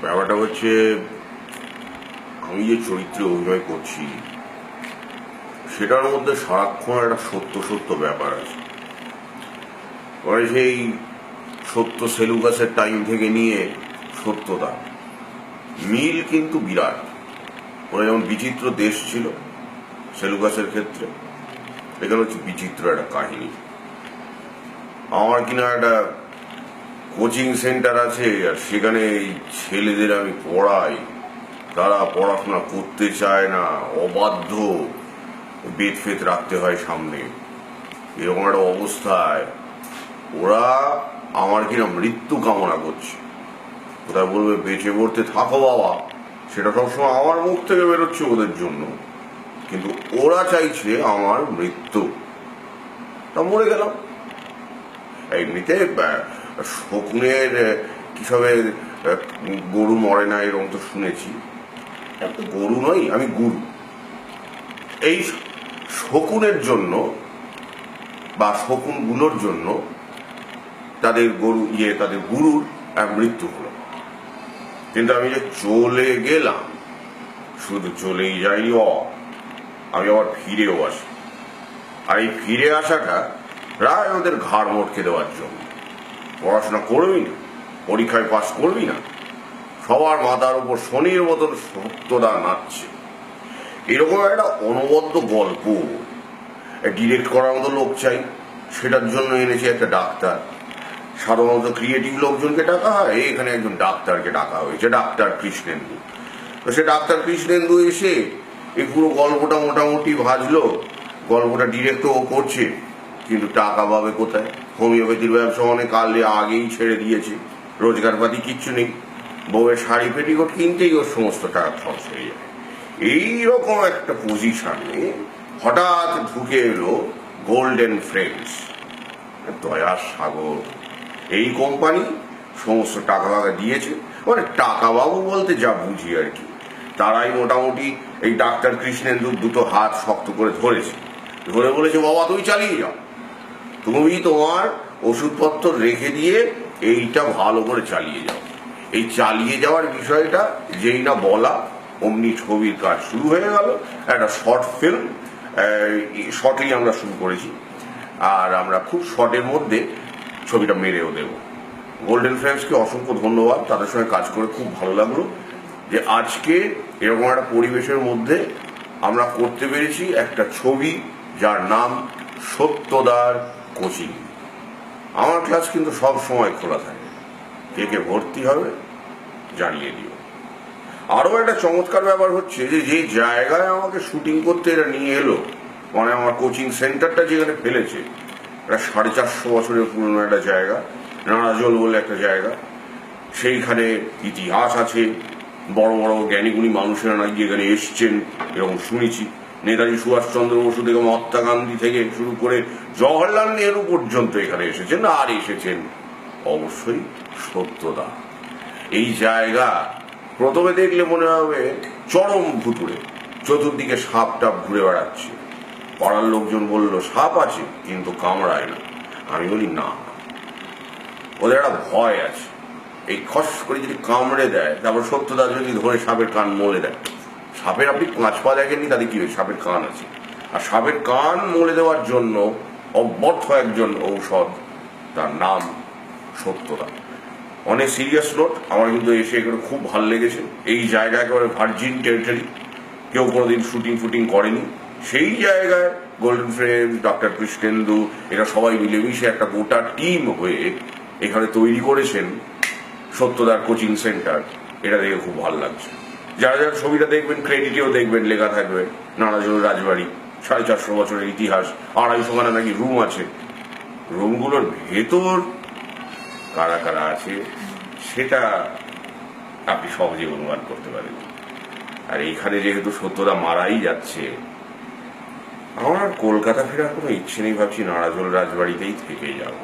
ব্যাপারটা হচ্ছে, আমি যে চরিত্রে অভিনয় করছি সেটার মধ্যে সারাক্ষণ একটা সত্য সত্য ব্যাপার আছে। মানে সেই সত্য সেলুকাসের টাইম থেকে নিয়ে সত্যতা মিল কিন্তু বিরাট। ওরা যেমন বিচিত্র দেশ ছিল সেলুকাসের ক্ষেত্রে, এখানে হচ্ছে বিচিত্র একটা কাহিনী। আমার কিনা একটা কোচিং সেন্টার আছে, আর সেখানে এই ছেলেদের আমি পড়াই, তারা পড়াশোনা করতে চায় না, অবাধ্য, বেদ ফেদ রাখতে হয় সামনে। এরকম একটা অবস্থায় ওরা আমার কিনা মৃত্যু কামনা করছে। কোথায় বলবে বেঁচে পড়তে থাকো বাবা, সেটা সবসময় আমার মুখ থেকে বেরোচ্ছে ওদের জন্য, কিন্তু ওরা চাইছে আমার মৃত্যু। তা মরে গেলাম। এমনিতে শকুনের কিসবে গরু মরে না, এরকম তো শুনেছি। গরু নই, আমি গুরু। এই শকুনের জন্য বা শকুনগুলোর জন্য তাদের তাদের গুরুর মৃত্যু হলো। কিন্তু আমি যে চলে গেলাম, শুধু চলেই যাইনি, আমি আবার ফিরেও আসি। আর এই ফিরে আসাটা প্রায় ওদের ঘাড় মটকে দেওয়ার জন্য। পড়াশোনা করবি না, পরীক্ষায় পাস করবি না, সবার মাথার উপর শনির মতন সত্যদা নাচছে। এরকম একটা অনবদ্য গল্প ডিরেক্ট করার মতো লোক চাই, সেটার জন্য এনেছে একটা ডাক্তার। সাধারণত ক্রিয়েটিভ লোকজনকে ডাকা হয়, এখানে একজন ডাক্তারকে ডাকা হয়েছে, ডাক্তার কৃষ্ণেন্দু। তো সে ডাক্তার কৃষ্ণেন্দু এসে এই পুরো গল্পটা মোটামুটি ভাজলো। গল্পটা ডিরেক্টও করছে, কিন্তু টাকা পাবে কোথায়? হোমিওপ্যাথির ব্যবসা অনেক আগেই ছেড়ে দিয়েছে, রোজগারপাতি কিচ্ছু নেই। বউয়ের শাড়ি পেটিকোট কিনতেই ওর সমস্ত টাকা খরচ হয়ে যায়। এইরকম একটা পজিশনে হঠাৎ ঢুকে এলো গোল্ডেন ফ্রেন্ডস, দয়ার সাগর। এই কোম্পানি সমস্ত টাকা ফাকা দিয়েছে, মানে টাকা বাবু বলতে যা বুঝি আর কি। তারাই মোটামুটি এই ডাক্তার কৃষ্ণেন্দুর দুটো হাত শক্ত করে ধরেছে, ধরে বলেছে বাবা তুই চালিয়ে যাও, তুমি তোমার ওষুধপত্র রেখে দিয়ে এইটা ভালো করে চালিয়ে যাও। এই চালিয়ে যাওয়ার বিষয়টা যেই না বলা, অমনি ছবির কাজ শুরু হয়ে গেল। একটা শর্ট ফিল্ম, শর্টলি আমরা শুরু করেছি, আর আমরা খুব শর্টের মধ্যে ছবিটা মেরেও দেব। গোল্ডেন ফ্রেন্ডসকে অসংখ্য ধন্যবাদ, তাদের সঙ্গে কাজ করে খুব ভালো লাগলো যে আজকে এরকম একটা পরিবেশের মধ্যে আমরা করতে পেরেছি একটা ছবি যার নাম সত্যদার কোচিং। আমার ক্লাস কিন্তু সব সময় খোলা থাকে, কে কে ভর্তি হবে জানিয়ে দিও। আরো একটা চমৎকার ব্যাপার হচ্ছে যে যে জায়গায় আমাকে শুটিং করতে এরা নিয়ে এলো, মানে আমার কোচিং সেন্টারটা যেখানে ফেলেছে, এটা 450 বছরের পুরনো একটা জায়গা, নারাজল বলে একটা জায়গা। সেইখানে ইতিহাস আছে, বড় বড় জ্ঞানীগুণী মানুষেরা নাকি এখানে এসছেন এরকম শুনেছি। নেতাজি সুভাষচন্দ্র বসু থেকে মহাত্মা গান্ধী থেকে শুরু করে জওহরলাল নেহরু পর্যন্ত এখানে এসেছেন, আর এসেছেন অবশ্যই সত্যদা। এই জায়গা প্রথমে দেখলে মনে হবে চরম ভুতুড়ে, চতুর্দিকে সাপ টাপ ঘুরে বেড়াচ্ছে। পাড়ার লোকজন বলল সাপ আছে কিন্তু কামড়ায় না। আমি বলি না, ওদের একটা ভয় আছে, এই খস করে যদি কামড়ে দেয়, তারপর সত্যদা যদি ধরে সাপের কান মলে দেয়। সাপের আপনি 5 পা দেখেননি, তাদের কি হয়? সাপের কান আছে, আর সাপের কান মলে দেওয়ার জন্য অব্যর্থ একজন ঔষধ, তার নাম সত্যদা। অনেক সিরিয়াস নোট, আমার কিন্তু এসে এগুলো খুব ভালো লেগেছে। এই জায়গা একেবারে ভার্জিন টেরিটরি, কেউ কোনোদিন শুটিং ফুটিং করেনি। সেই জায়গায় গোল্ডেন ফ্রেন্ডস, ডক্টর কৃষ্ণেন্দু, এরা সবাই মিলেমিশে একটা গোটা টিম হয়ে এখানে তৈরি করেছেন সত্যদার কোচিং সেন্টার। এটা দেখে খুব ভালো লাগছে। যারা যারা ছবিটা দেখবেন ক্রেডিটেও দেখবেন লেখা থাকবে নারাজল রাজবাড়ি, 450 বছরের ইতিহাস, 250 খানা নাকি রুম আছে। রুমগুলোর ভেতর কারা কারা আছে সেটা আপনি সহজে অনুমান করতে পারেন। আর এইখানে যেহেতু সত্যদা মারাই যাচ্ছে, আমার আর কলকাতা ফেরার কোনো ইচ্ছে নেই, ভাবছি নারাজল রাজবাড়িতেই থেকে যাব।